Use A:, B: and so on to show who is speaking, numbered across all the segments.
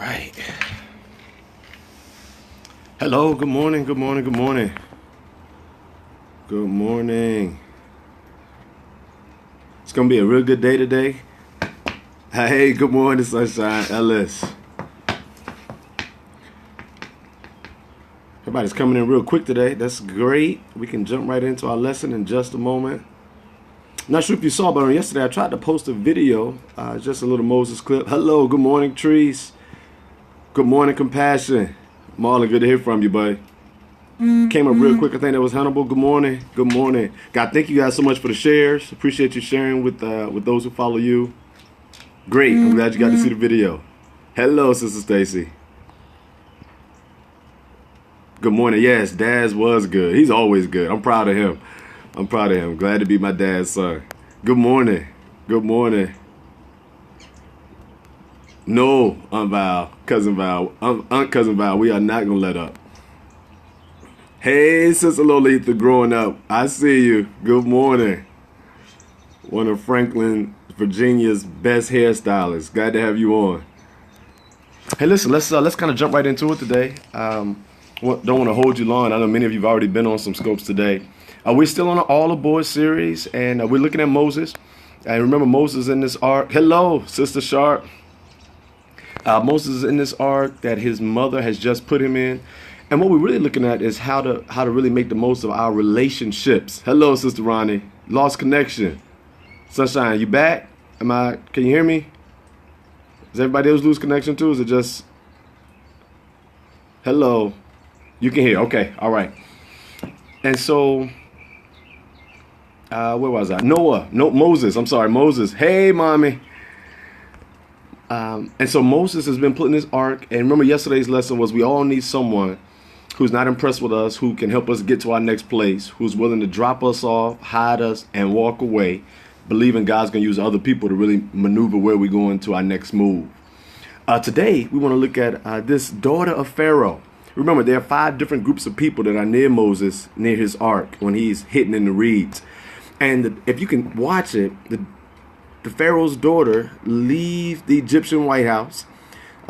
A: right. Hello, good morning, good morning, good morning. Good morning. It's going to be a real good day today. Hey, good morning, Sunshine Ellis. Everybody's coming in real quick today. That's great. We can jump right into our lesson in just a moment. Not sure if you saw, but yesterday I tried to post a video, just a little Moses clip. Hello, good morning, Trees. Good morning, Compassion. Marlon, good to hear from you, buddy. Came up real quick. I think that was Hannibal. Good morning. Good morning. God, thank you guys so much for the shares. Appreciate you sharing with those who follow you. Great. I'm glad you got to see the video. Hello, Sister Stacy. Good morning. Yes, Daz was good. He's always good. I'm proud of him. I'm proud of him. Glad to be my dad's son. Good morning. Good morning. No, Aunt Val, Cousin Val, Aunt Cousin Val, we are not going to let up. Hey, Sister Lolita, growing up. I see you. Good morning. One of Franklin, Virginia's best hairstylists. Glad to have you on. Hey, listen, let's kind of jump right into it today. Don't want to hold you long. I know many of you have already been on some scopes today. We're still on an All Aboard series, and we're looking at Moses. And remember, Moses in this ark. Hello, Sister Sharp. Moses is in this ark that his mother has just put him in. And what we're really looking at is how to really make the most of our relationships. Hello, Sister Ronnie. Lost connection. Sunshine, you back? Can you hear me? Does everybody else lose connection too? Is it just... Hello. You can hear. Okay. All right. And so... where was I? Moses. I'm sorry, Moses. Hey, mommy. And so Moses has been put in this ark. And remember, yesterday's lesson was we all need someone who's not impressed with us, who can help us get to our next place, who's willing to drop us off, hide us, and walk away, believing God's going to use other people to really maneuver where we're going to our next move. Today, we want to look at this daughter of Pharaoh. Remember, there are 5 different groups of people that are near Moses, near his ark, when he's hidden in the reeds. And if you can watch it, the Pharaoh's daughter leaves the Egyptian White House.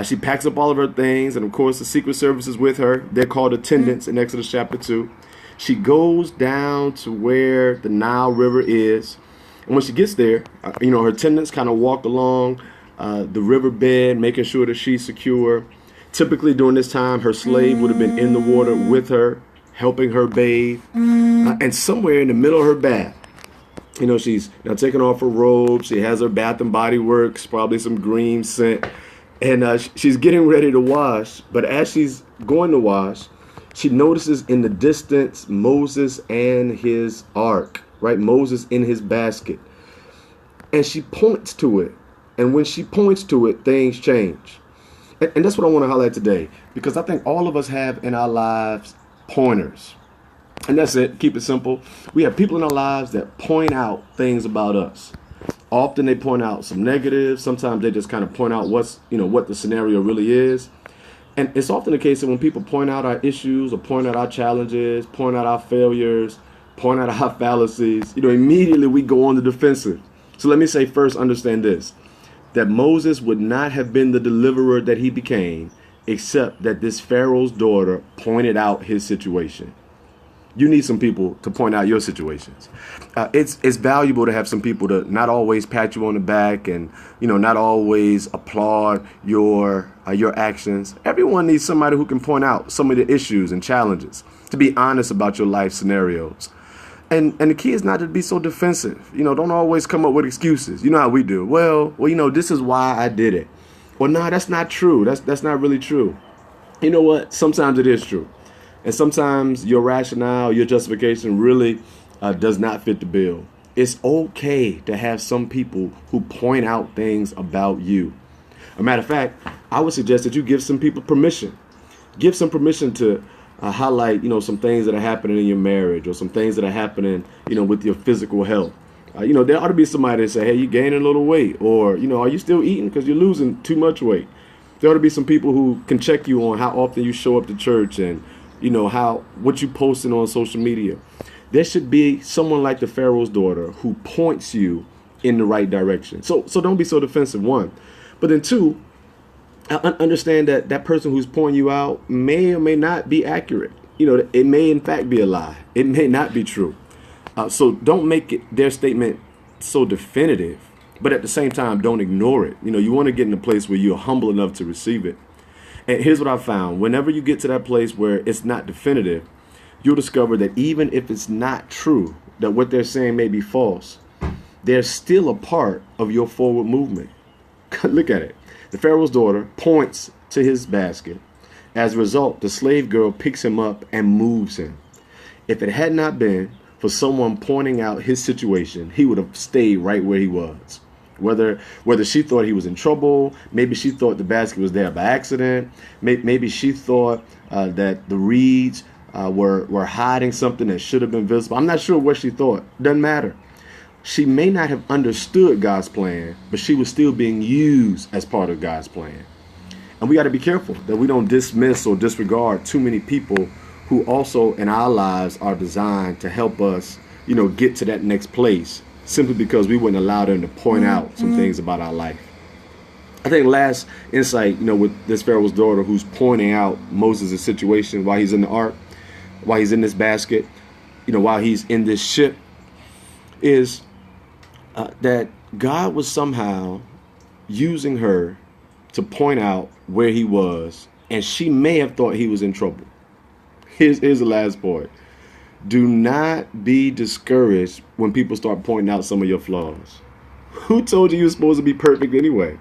A: She packs up all of her things, and of course the Secret Service is with her. They're called attendants in Exodus chapter 2. She goes down to where the Nile River is, and when she gets there, her attendants kind of walk along the riverbed, making sure that she's secure. Typically during this time, her slave would have been in the water with her, helping her bathe, and somewhere in the middle of her bath, she's now taking off her robe. She has her Bath and Body Works, probably some green scent. And she's getting ready to wash. But as she's going to wash, she notices in the distance Moses and his ark, right? Moses in his basket. And she points to it. And when she points to it, things change. And that's what I want to highlight today. Because I think all of us have in our lives pointers. And that's it. Keep it simple. We have people in our lives that point out things about us. Often they point out some negatives. Sometimes they just kind of point out what the scenario really is. And it's often the case that when people point out our issues or point out our challenges, point out our failures, point out our fallacies, immediately we go on the defensive. So let me say first, understand this, that Moses would not have been the deliverer that he became, except that this Pharaoh's daughter pointed out his situation. You need some people to point out your situations. It's valuable to have some people to not always pat you on the back and, not always applaud your actions. Everyone needs somebody who can point out some of the issues and challenges, to be honest about your life scenarios. And the key is not to be so defensive. Don't always come up with excuses. You know how we do. Well, this is why I did it. Well, no, that's not true. That's not really true. You know what? Sometimes it is true. And sometimes your rationale, your justification really does not fit the bill. It's okay to have some people who point out things about you. As a matter of fact, I would suggest that you give some people permission. Give some permission to highlight, some things that are happening in your marriage or some things that are happening, with your physical health. There ought to be somebody that say, hey, you're gaining a little weight, or, are you still eating because you're losing too much weight? There ought to be some people who can check you on how often you show up to church and what you posting on social media. There should be someone like the Pharaoh's daughter who points you in the right direction. So don't be so defensive, one. But then two, Understand that that person who's pointing you out may or may not be accurate. It may in fact be a lie. It may not be true. So don't make their statement so definitive, but at the same time, don't ignore it. You want to get in a place where you're humble enough to receive it. And here's what I found. Whenever you get to that place where it's not definitive, you'll discover that even if it's not true, that what they're saying may be false, they're still a part of your forward movement. Look at it. The Pharaoh's daughter points to his basket. As a result, the slave girl picks him up and moves him. If it had not been for someone pointing out his situation, he would have stayed right where he was. Whether she thought he was in trouble, maybe she thought the basket was there by accident, maybe she thought that the reeds were hiding something that should have been visible. I'm not sure what she thought. Doesn't matter. She may not have understood God's plan, but she was still being used as part of God's plan. And we got to be careful that we don't dismiss or disregard too many people who also in our lives are designed to help us, get to that next place, simply because we wouldn't allow them to point out some things about our life. I think last insight, with this Pharaoh's daughter who's pointing out Moses' situation while he's in the ark, while he's in this basket, while he's in this ship, is that God was somehow using her to point out where he was, and she may have thought he was in trouble. Here's the last point. Do not be discouraged when people start pointing out some of your flaws. Who told you were supposed to be perfect anyway?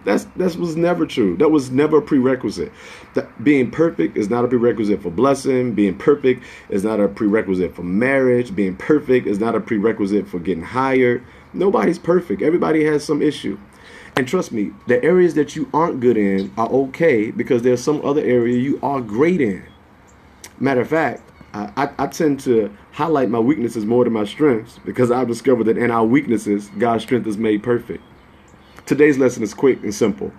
A: That was never true. That was never a prerequisite. Being perfect is not a prerequisite for blessing. Being perfect is not a prerequisite for marriage. Being perfect is not a prerequisite for getting hired. Nobody's perfect. Everybody has some issue. And trust me, the areas that you aren't good in are okay, because there's some other area you are great in. Matter of fact, I tend to highlight my weaknesses more than my strengths, because I've discovered that in our weaknesses, God's strength is made perfect. Today's lesson is quick and simple.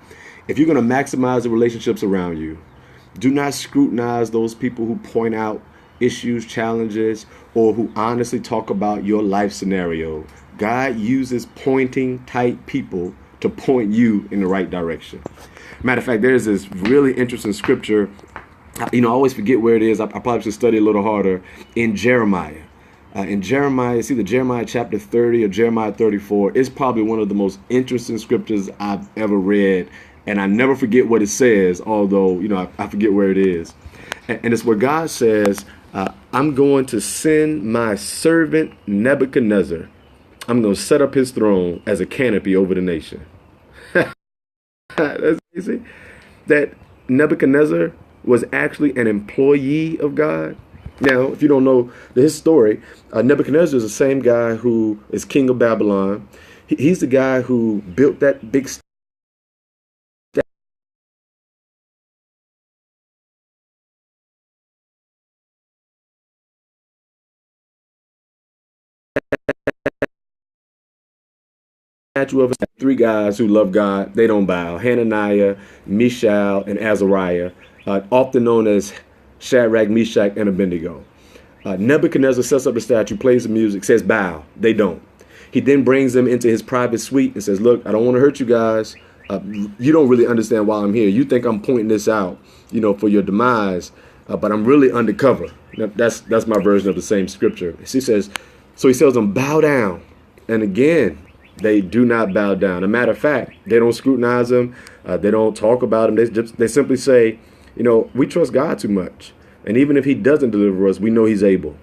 A: If you're going to maximize the relationships around you, do not scrutinize those people who point out issues, challenges, or who honestly talk about your life scenario. God uses pointing type people to point you in the right direction. Matter of fact, there's this really interesting scripture. I always forget where it is. I probably should study a little harder. In Jeremiah. In Jeremiah, it's either Jeremiah chapter 30 or Jeremiah 34. It's probably one of the most interesting scriptures I've ever read. And I never forget what it says, although, I forget where it is. And it's where God says, I'm going to send my servant Nebuchadnezzar. I'm going to set up his throne as a canopy over the nation. That's crazy. That Nebuchadnezzar was actually an employee of God. Now, if you don't know his story, Nebuchadnezzar is the same guy who is king of Babylon. He's the guy who built that big statue of three guys who love God. They don't bow. Hananiah, Mishael, and Azariah, often known as Shadrach, Meshach, and Abednego. Nebuchadnezzar sets up the statue, plays the music, says bow. They don't. He then brings them into his private suite and says, look, I don't want to hurt you guys. You don't really understand why I'm here. You think I'm pointing this out, for your demise, but I'm really undercover. Now, that's my version of the same scripture. He says, so he tells them, bow down. And again, they do not bow down. As a matter of fact, they don't scrutinize them. They don't talk about him. They simply say, we trust God too much. And even if he doesn't deliver us, we know he's able.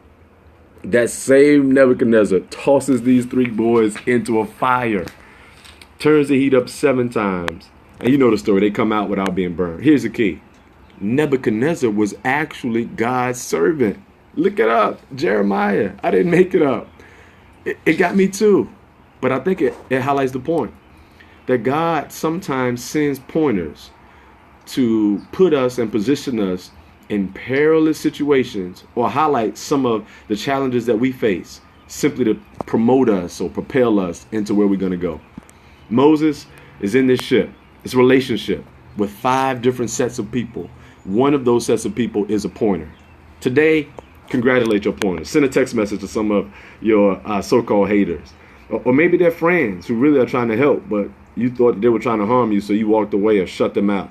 A: That same Nebuchadnezzar tosses these three boys into a fire, turns the heat up 7 times. And you know the story. They come out without being burned. Here's the key. Nebuchadnezzar was actually God's servant. Look it up. Jeremiah. I didn't make it up. It got me too. But I think it highlights the point that God sometimes sends pointers to put us and position us in perilous situations, or highlight some of the challenges that we face, simply to promote us or propel us into where we're going to go. Moses is in this ship, this relationship with 5 different sets of people. One of those sets of people is a pointer. Today, congratulate your pointer. Send a text message to some of your so-called haters. Or maybe they're friends who really are trying to help, but You thought that they were trying to harm you, so you walked away or shut them out.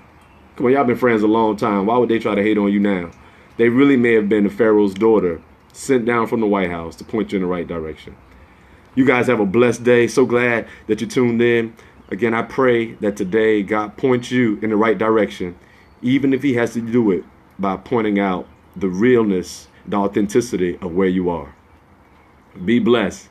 A: Come on, y'all been friends a long time. Why would they try to hate on you now? They really may have been the Pharaoh's daughter sent down from the White House to point you in the right direction. You guys have a blessed day. So glad that you tuned in. Again, I pray that today God points you in the right direction, even if he has to do it by pointing out the realness, the authenticity of where you are. Be blessed.